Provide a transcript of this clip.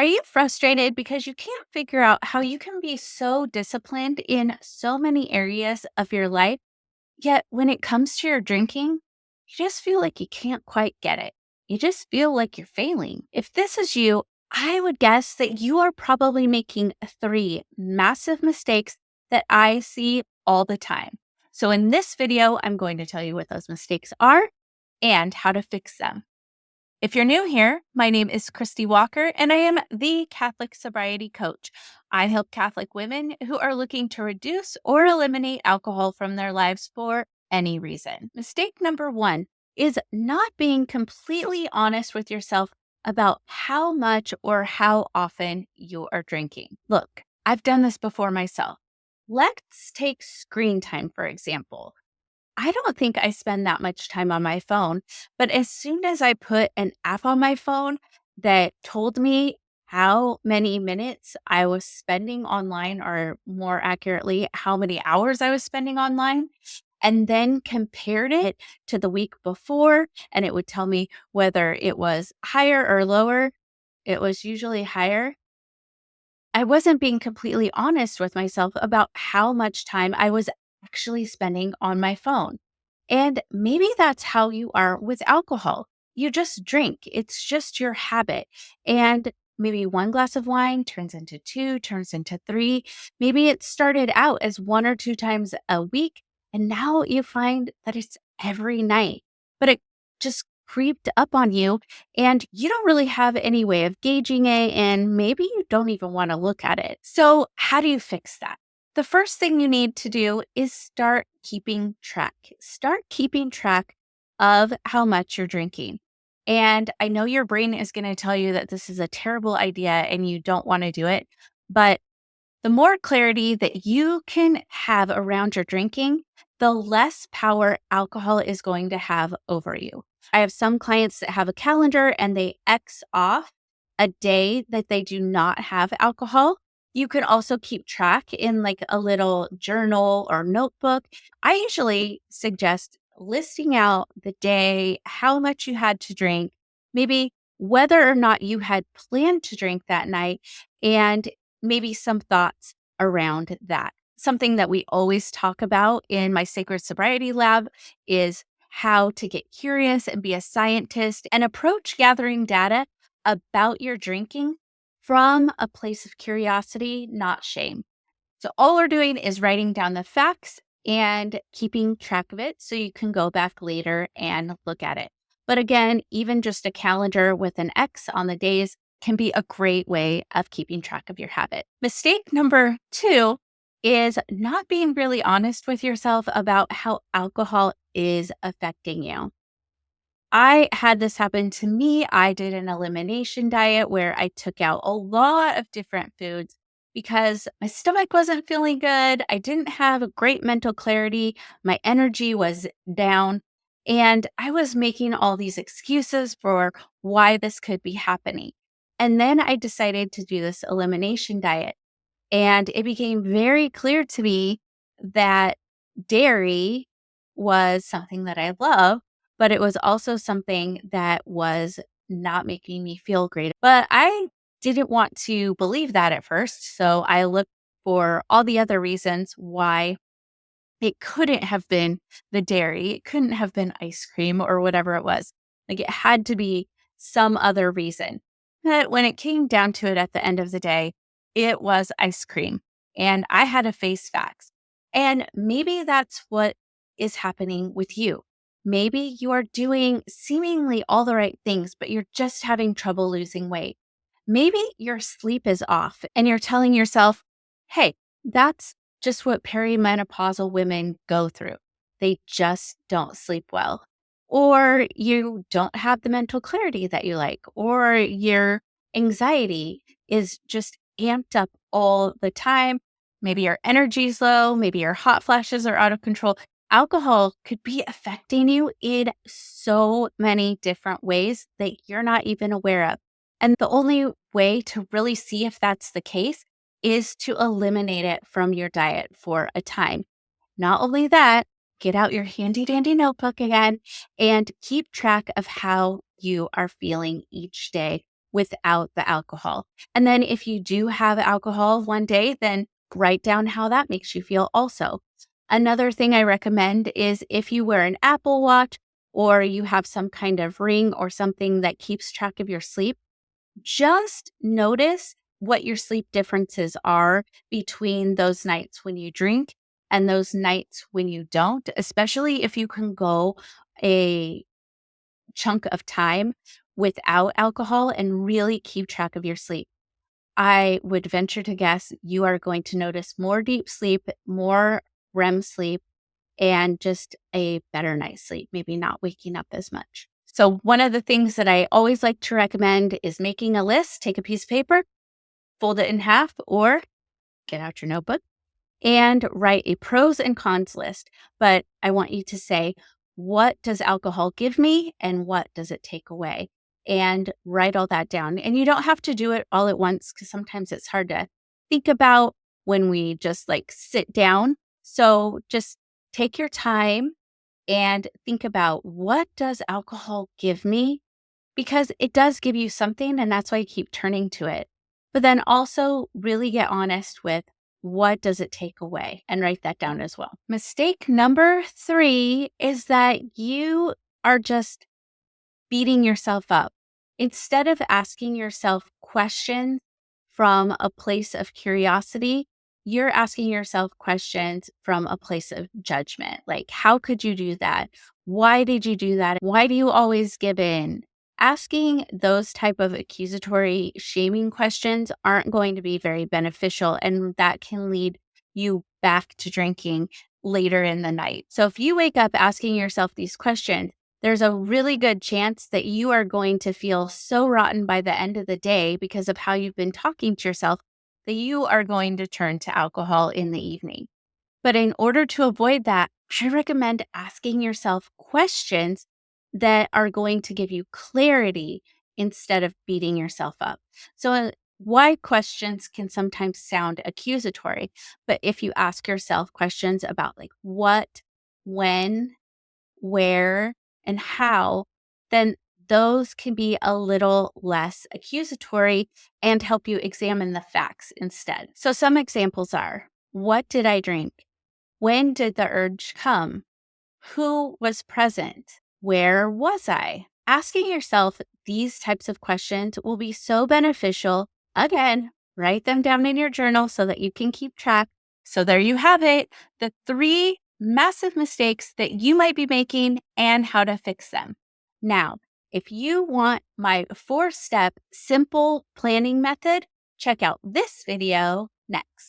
Are you frustrated because you can't figure out how you can be so disciplined in so many areas of your life, yet when it comes to your drinking, you just feel like you can't quite get it? You just feel like you're failing. If this is you, I would guess that you are probably making three massive mistakes that I see all the time. So, in this video, I'm going to tell you what those mistakes are and how to fix them. If you're new here, my name is Christie Walker, and I am the Catholic sobriety coach. I help Catholic women who are looking to reduce or eliminate alcohol from their lives for any reason. Mistake number one is not being completely honest with yourself about how much or how often you are drinking. Look, I've done this before myself. Let's take screen time, for example. I don't think I spend that much time on my phone, but as soon as I put an app on my phone that told me how many minutes I was spending online, or more accurately, how many hours I was spending online, and then compared it to the week before, and it would tell me whether it was higher or lower, it was usually higher. I wasn't being completely honest with myself about how much time I was actually spending on my phone. And maybe that's how you are with alcohol. You just drink, it's just your habit. And maybe one glass of wine turns into two, turns into three. Maybe it started out as one or two times a week, and now you find that it's every night. But it just creeped up on you, and you don't really have any way of gauging it. And maybe you don't even want to look at it. So, how do you fix that? The first thing you need to do is start keeping track. Start keeping track of how much you're drinking. And I know your brain is going to tell you that this is a terrible idea and you don't want to do it. But the more clarity that you can have around your drinking, the less power alcohol is going to have over you. I have some clients that have a calendar and they X off a day that they do not have alcohol. You can also keep track in like a little journal or notebook. I usually suggest listing out the day, how much you had to drink, maybe whether or not you had planned to drink that night, and maybe some thoughts around that. Something that we always talk about in my Sacred Sobriety Lab is how to get curious and be a scientist and approach gathering data about your drinking from a place of curiosity, not shame. So, all we're doing is writing down the facts and keeping track of it so you can go back later and look at it. But again, even just a calendar with an X on the days can be a great way of keeping track of your habit. Mistake number two is not being really honest with yourself about how alcohol is affecting you. I had this happen to me. I did an elimination diet where I took out a lot of different foods because my stomach wasn't feeling good. I didn't have great mental clarity. My energy was down. And I was making all these excuses for why this could be happening. And then I decided to do this elimination diet. And it became very clear to me that dairy was something that I love, but it was also something that was not making me feel great. But I didn't want to believe that at first. So I looked for all the other reasons why it couldn't have been the dairy. It couldn't have been ice cream or whatever it was. Like it had to be some other reason. But when it came down to it at the end of the day, it was ice cream. And I had to face facts. And maybe that's what is happening with you. Maybe you are doing seemingly all the right things, but you're just having trouble losing weight. Maybe your sleep is off and you're telling yourself, hey, that's just what perimenopausal women go through. They just don't sleep well. Or you don't have the mental clarity that you like, or your anxiety is just amped up all the time. Maybe your energy's low, maybe your hot flashes are out of control. Alcohol could be affecting you in so many different ways that you're not even aware of. And the only way to really see if that's the case is to eliminate it from your diet for a time. Not only that, get out your handy dandy notebook again and keep track of how you are feeling each day. without the alcohol. And then if you do have alcohol one day, then write down how that makes you feel also. Another thing I recommend is if you wear an Apple Watch or you have some kind of ring or something that keeps track of your sleep, just notice what your sleep differences are between those nights when you drink and those nights when you don't, especially if you can go a chunk of time without alcohol and really keep track of your sleep. I would venture to guess you are going to notice more deep sleep, more REM sleep, and just a better night's sleep, maybe not waking up as much. So, one of the things that I always like to recommend is making a list. Take a piece of paper, fold it in half, or get out your notebook and write a pros and cons list. But I want you to say, what does alcohol give me and what does it take away? And write all that down. And you don't have to do it all at once because sometimes it's hard to think about when we just like sit down. So just take your time and think about, what does alcohol give me? Because it does give you something, and that's why you keep turning to it. But then also really get honest with, what does it take away, and write that down as well. Mistake number 3 is that you are just beating yourself up. Instead of asking yourself questions from a place of curiosity, you're asking yourself questions from a place of judgment. Like, how could you do that? Why did you do that? Why do you always give in? Asking those type of accusatory, shaming questions aren't going to be very beneficial, and that can lead you back to drinking later in the night. So if you wake up asking yourself these questions, there's a really good chance that you are going to feel so rotten by the end of the day because of how you've been talking to yourself that you are going to turn to alcohol in the evening. But in order to avoid that, I recommend asking yourself questions that are going to give you clarity instead of beating yourself up. So, why questions can sometimes sound accusatory, but if you ask yourself questions about like what, when, where, and how, then those can be a little less accusatory and help you examine the facts instead. So, some examples are, what did I drink? When did the urge come? Who was present? Where was I? Asking yourself these types of questions will be so beneficial. Again, write them down in your journal so that you can keep track. So there you have it, the 3 massive mistakes that you might be making and how to fix them. Now, if you want my 4-step simple planning method, check out this video next.